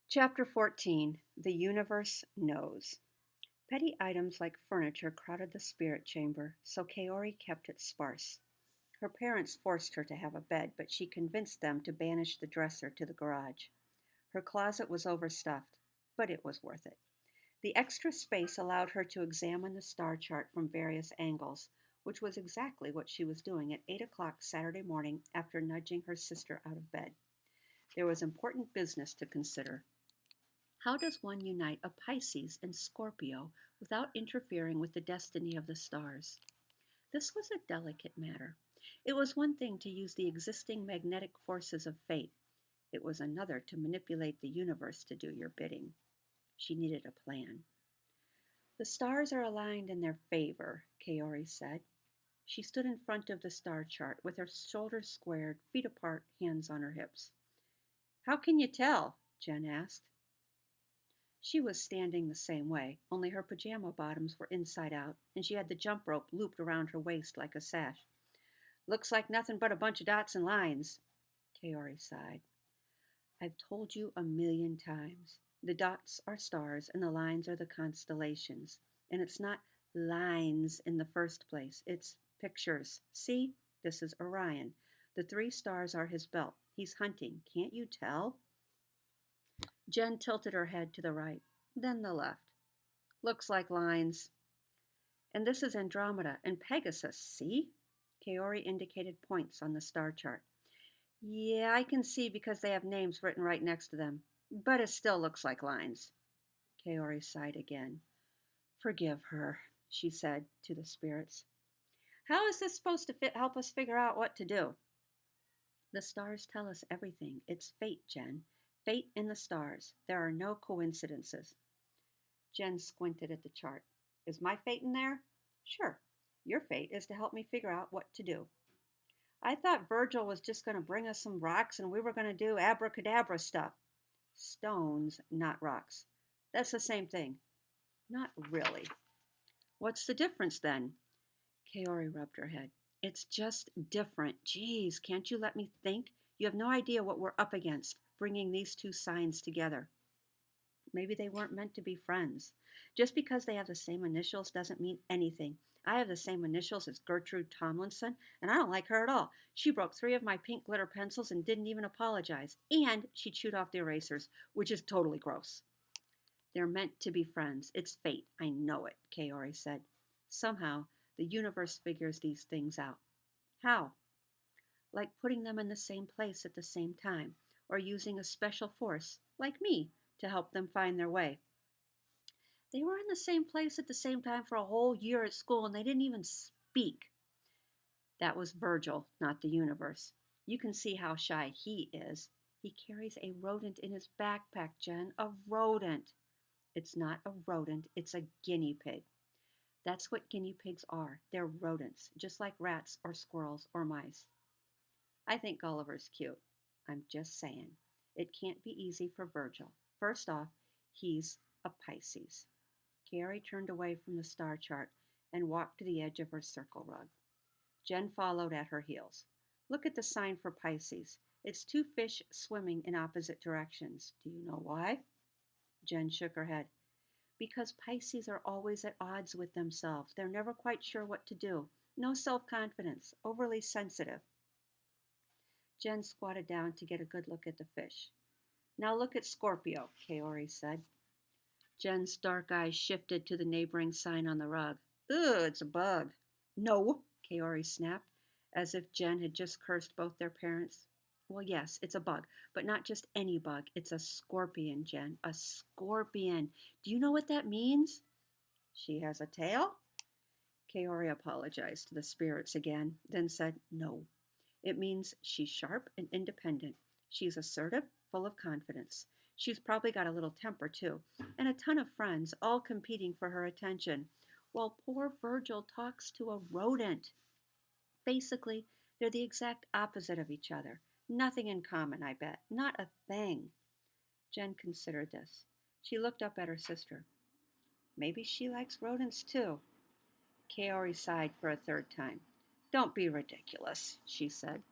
Chapter 14. The Universe Knows. Petty items like furniture crowded the spirit chamber, so Kaori kept it sparse. Her parents forced her to have a bed, but she convinced them to banish the dresser to the garage. Her closet was overstuffed, but it was worth it. The extra space allowed her to examine the star chart from various angles, which was exactly what she was doing at 8 o'clock Saturday morning after nudging her sister out of bed. There was important business to consider. How does one unite a Pisces and Scorpio without interfering with the destiny of the stars? This was a delicate matter. It was one thing to use the existing magnetic forces of fate, it was another to manipulate the universe to do your bidding. She needed a plan. The stars are aligned in their favor, Kaori said. She stood in front of the star chart with her shoulders squared, feet apart, hands on her hips. How can you tell? Jen asked. She was standing the same way, only her pajama bottoms were inside out, and she had the jump rope looped around her waist like a sash. Looks like nothing but a bunch of dots and lines. Kaori sighed. I've told you a million times. The dots are stars and the lines are the constellations. And it's not lines in the first place, it's pictures. See, this is Orion. The three stars are his belt. He's hunting. Can't you tell? Jen tilted her head to the right, then the left. Looks like lines. And this is Andromeda and Pegasus, see? Kaori indicated points on the star chart. Yeah, I can see because they have names written right next to them, but it still looks like lines. Kaori sighed again. Forgive her, she said to the spirits. How is this supposed to help us figure out what to do? The stars tell us everything. It's fate, Jen. Fate in the stars. There are no coincidences. Jen squinted at the chart. Is my fate in there? Sure. Your fate is to help me figure out what to do. I thought Virgil was just going to bring us some rocks and we were going to do abracadabra stuff. Stones, not rocks. That's the same thing. Not really. What's the difference then? Kaori rubbed her head. It's just different. Geez, can't you let me think? You have no idea what we're up against, bringing these two signs together. Maybe they weren't meant to be friends. Just because they have the same initials doesn't mean anything. I have the same initials as Gertrude Tomlinson, and I don't like her at all. She broke 3 of my pink glitter pencils and didn't even apologize. And she chewed off the erasers, which is totally gross. They're meant to be friends. It's fate. I know it, Kaori said. Somehow, the universe figures these things out. How? Like putting them in the same place at the same time, or using a special force, like me, to help them find their way. They were in the same place at the same time for a whole year at school and they didn't even speak. That was Virgil, not the universe. You can see how shy he is. He carries a rodent in his backpack, Jen. A rodent. It's not a rodent, it's a guinea pig. That's what guinea pigs are. They're rodents, just like rats or squirrels or mice. I think Gulliver's cute. I'm just saying. It can't be easy for Virgil. First off, he's a Pisces. Carrie turned away from the star chart and walked to the edge of her circle rug. Jen followed at her heels. Look at the sign for Pisces. It's 2 fish swimming in opposite directions. Do you know why? Jen shook her head. Because Pisces are always at odds with themselves. They're never quite sure what to do. No self-confidence, overly sensitive. Jen squatted down to get a good look at the fish. Now look at Scorpio, Kaori said. Jen's dark eyes shifted to the neighboring sign on the rug. Ugh, it's a bug. No, Kaori snapped, as if Jen had just cursed both their parents. Well, yes, it's a bug, but not just any bug. It's a scorpion, Jen. A scorpion. Do you know what that means? She has a tail? Kaori apologized to the spirits again, then said, No. It means she's sharp and independent. She's assertive, full of confidence. She's probably got a little temper, too, and a ton of friends, all competing for her attention, while poor Virgil talks to a rodent. Basically, they're the exact opposite of each other. Nothing in common, I bet. Not a thing. Jen considered this. She looked up at her sister. Maybe she likes rodents, too. Kaori sighed for a third time. Don't be ridiculous, she said.